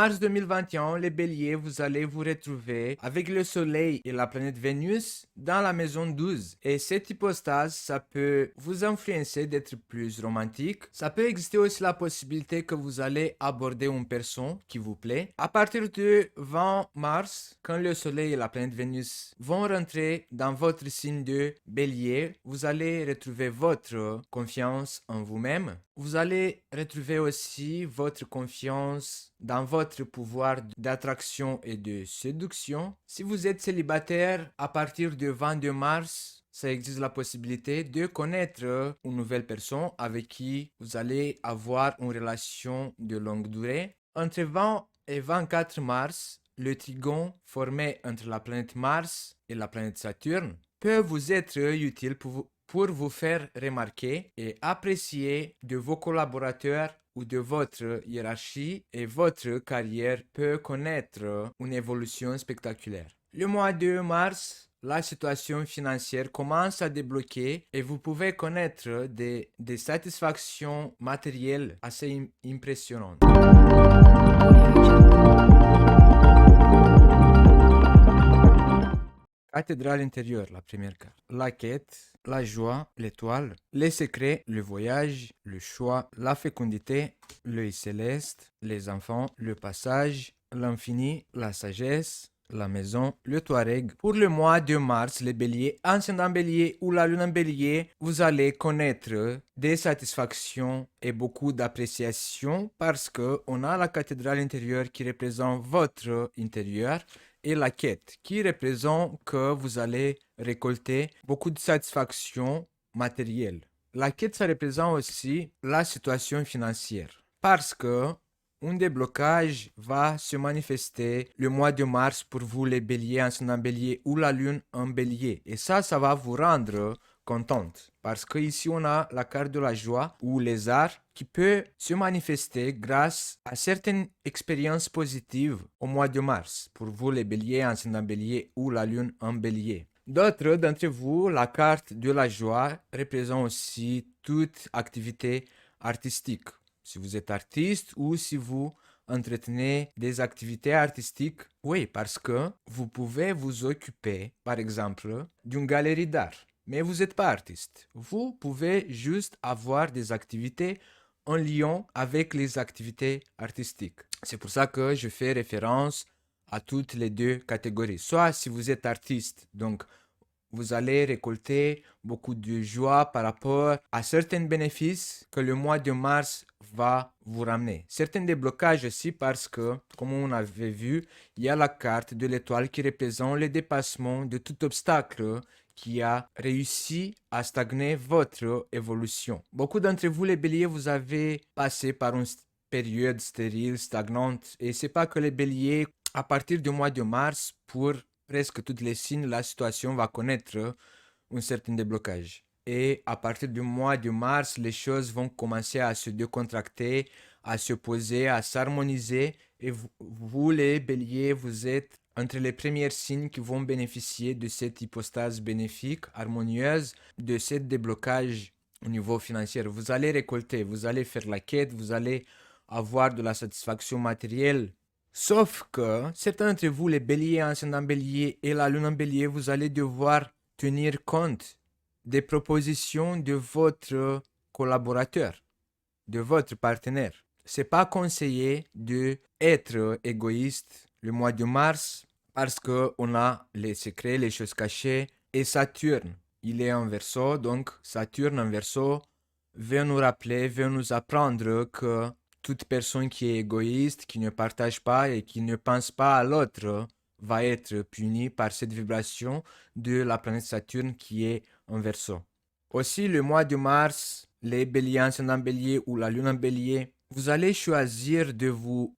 mars 2021, les béliers, vous allez vous retrouver avec le soleil et la planète Vénus dans la maison 12. Et cette hypostase, ça peut vous influencer d'être plus romantique. Ça peut exister aussi la possibilité que vous allez aborder une personne qui vous plaît. À partir du 20 mars, quand le soleil et la planète Vénus vont rentrer dans votre signe de bélier, vous allez retrouver votre confiance en vous-même. Vous allez retrouver aussi votre confiance dans votre pouvoir d'attraction et de séduction. Si vous êtes célibataire, à partir du 22 mars, ça existe la possibilité de connaître une nouvelle personne avec qui vous allez avoir une relation de longue durée. Entre 20 et 24 mars, le trigone formé entre la planète Mars et la planète Saturne peut vous être utile pour vous faire remarquer et apprécier de vos collaborateurs ou de votre hiérarchie, et votre carrière peut connaître une évolution spectaculaire. Le mois de mars, la situation financière commence à débloquer et vous pouvez connaître des satisfactions matérielles assez impressionnantes. Cathédrale intérieure, la première carte. La quête, la joie, l'étoile, les secrets, le voyage, le choix, la fécondité, l'œil céleste, les enfants, le passage, l'infini, la sagesse, la maison, le Touareg. Pour le mois de mars, les béliers, ascendant bélier ou la lune en bélier, vous allez connaître des satisfactions et beaucoup d'appréciation parce que on a la cathédrale intérieure qui représente votre intérieur et la quête qui représente que vous allez récolter beaucoup de satisfaction matérielle. La quête, ça représente aussi la situation financière parce que un déblocage va se manifester le mois de mars pour vous les béliers, ascendant bélier ou la lune en bélier. Et ça va vous rendre contente. Parce que ici on a la carte de la joie ou les arts qui peut se manifester grâce à certaines expériences positives au mois de mars pour vous les béliers, ascendant bélier ou la lune en bélier. D'autres d'entre vous, la carte de la joie représente aussi toute activité artistique. Si vous êtes artiste ou si vous entretenez des activités artistiques, oui, parce que vous pouvez vous occuper, par exemple, d'une galerie d'art. Mais vous n'êtes pas artiste. Vous pouvez juste avoir des activités en lien avec les activités artistiques. C'est pour ça que je fais référence à toutes les deux catégories. Soit si vous êtes artiste, donc vous allez récolter beaucoup de joie par rapport à certains bénéfices que le mois de mars va vous ramener. Certains déblocages aussi parce que, comme on avait vu, il y a la carte de l'étoile qui représente le dépassement de tout obstacle qui a réussi à stagner votre évolution. Beaucoup d'entre vous, les béliers, vous avez passé par une période stérile, stagnante. Et c'est pas que les béliers, à partir du mois de mars, pour presque tous les signes, la situation va connaître un certain déblocage. Et à partir du mois de mars, les choses vont commencer à se décontracter, à se poser, à s'harmoniser. Et vous, les béliers, vous êtes entre les premiers signes qui vont bénéficier de cette hypostase bénéfique, harmonieuse, de ce déblocage au niveau financier. Vous allez récolter, vous allez faire la quête, vous allez avoir de la satisfaction matérielle. Sauf que certains d'entre vous, les béliers, ascendant bélier et la lune en bélier, vous allez devoir tenir compte des propositions de votre collaborateur, de votre partenaire. C'est pas conseillé d'être égoïste le mois de mars parce qu'on a les secrets, les choses cachées et Saturne. Il est en Verseau, donc Saturne en Verseau veut nous rappeler, veut nous apprendre que toute personne qui est égoïste, qui ne partage pas et qui ne pense pas à l'autre va être punie par cette vibration de la planète Saturne qui est en Verseau. Aussi, le mois de mars, les béliers, ascendant bélier ou la lune en bélier, vous allez choisir de vous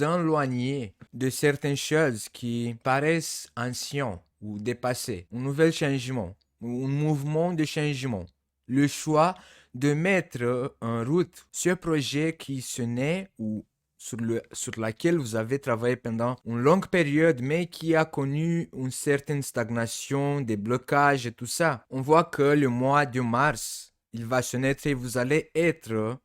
éloigner de certaines choses qui paraissent anciennes ou dépassées, un nouvel changement, un mouvement de changement. Le choix de mettre en route ce projet qui se naît ou sur laquelle vous avez travaillé pendant une longue période, mais qui a connu une certaine stagnation, des blocages et tout ça. On voit que le mois de mars, il va se naître et vous allez être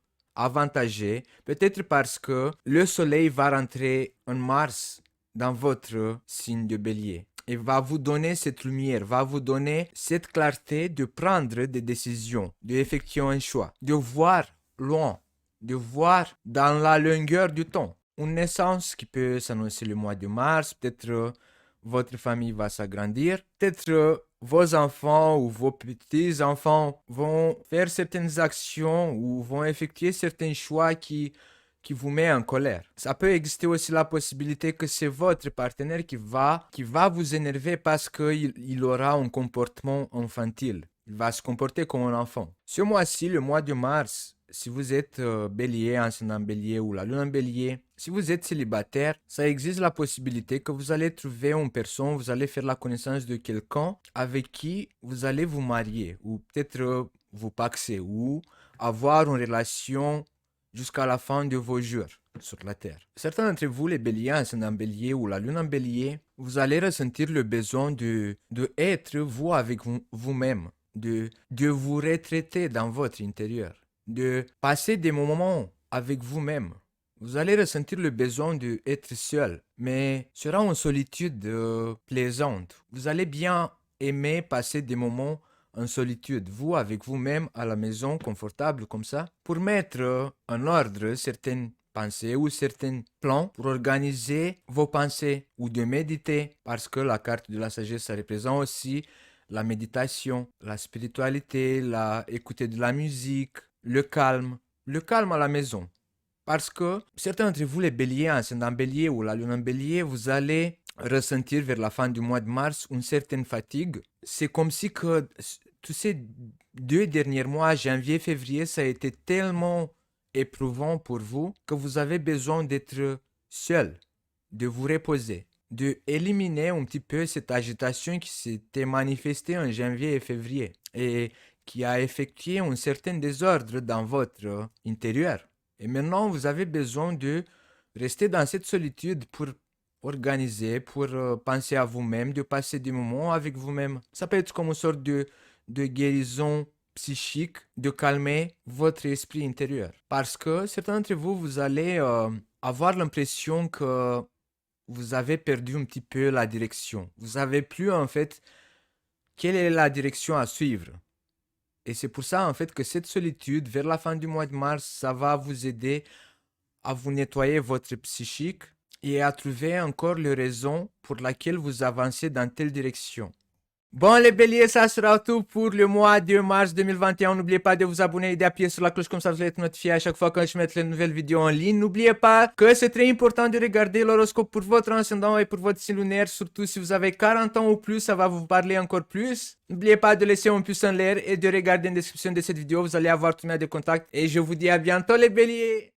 avantagé, peut-être parce que le soleil va rentrer en Mars dans votre signe de bélier. Et va vous donner cette lumière, va vous donner cette clarté de prendre des décisions, d'effectuer un choix, de voir loin, de voir dans la longueur du temps. Une naissance qui peut s'annoncer le mois de mars, peut-être votre famille va s'agrandir, peut-être vos enfants ou vos petits-enfants vont faire certaines actions ou vont effectuer certains choix qui vous met en colère. Ça peut exister aussi la possibilité que c'est votre partenaire qui va vous énerver parce qu'il aura un comportement infantile. Il va se comporter comme un enfant. Ce mois-ci, le mois de mars, si vous êtes bélier, ascendant bélier ou la lune en bélier, si vous êtes célibataire, ça existe la possibilité que vous allez trouver une personne, vous allez faire la connaissance de quelqu'un avec qui vous allez vous marier ou peut-être vous paxer ou avoir une relation jusqu'à la fin de vos jours sur la terre. Certains d'entre vous, les béliers, ascendant bélier ou la lune en bélier, vous allez ressentir le besoin de être vous avec vous-même, de vous retraiter dans votre intérieur, de passer des moments avec vous-même. Vous allez ressentir le besoin d'être seul, mais ce sera une solitude plaisante. Vous allez bien aimer passer des moments en solitude, vous avec vous-même à la maison, confortable comme ça, pour mettre en ordre certaines pensées ou certains plans, pour organiser vos pensées ou de méditer, parce que la carte de la sagesse, ça représente aussi la méditation, la spiritualité, écouter de la musique, le calme à la maison. Parce que certains d'entre vous, les béliers, ascendant bélier ou la lune en bélier, vous allez ressentir vers la fin du mois de mars une certaine fatigue. C'est comme si que tous ces 2 derniers mois, janvier, février, ça a été tellement éprouvant pour vous que vous avez besoin d'être seul, de vous reposer, de éliminer un petit peu cette agitation qui s'était manifestée en janvier et février et qui a effectué un certain désordre dans votre intérieur. Et maintenant, vous avez besoin de rester dans cette solitude pour organiser, pour penser à vous-même, de passer des moments avec vous-même. Ça peut être comme une sorte de guérison psychique, de calmer votre esprit intérieur. Parce que certains d'entre vous, vous allez avoir l'impression que vous avez perdu un petit peu la direction. Vous n'avez plus en fait quelle est la direction à suivre. Et c'est pour ça en fait que cette solitude, vers la fin du mois de mars, ça va vous aider à vous nettoyer votre psychique et à trouver encore les raisons pour lesquelles vous avancez dans telle direction. Bon les béliers, ça sera tout pour le mois de mars 2021. N'oubliez pas de vous abonner et d'appuyer sur la cloche comme ça vous allez être notifié à chaque fois que je mette les nouvelles vidéos en ligne. N'oubliez pas que c'est très important de regarder l'horoscope pour votre ascendant et pour votre signe lunaire. Surtout si vous avez 40 ans ou plus, ça va vous parler encore plus. N'oubliez pas de laisser un pouce en l'air et de regarder en description de cette vidéo. Vous allez avoir tous mes contacts et je vous dis à bientôt les béliers.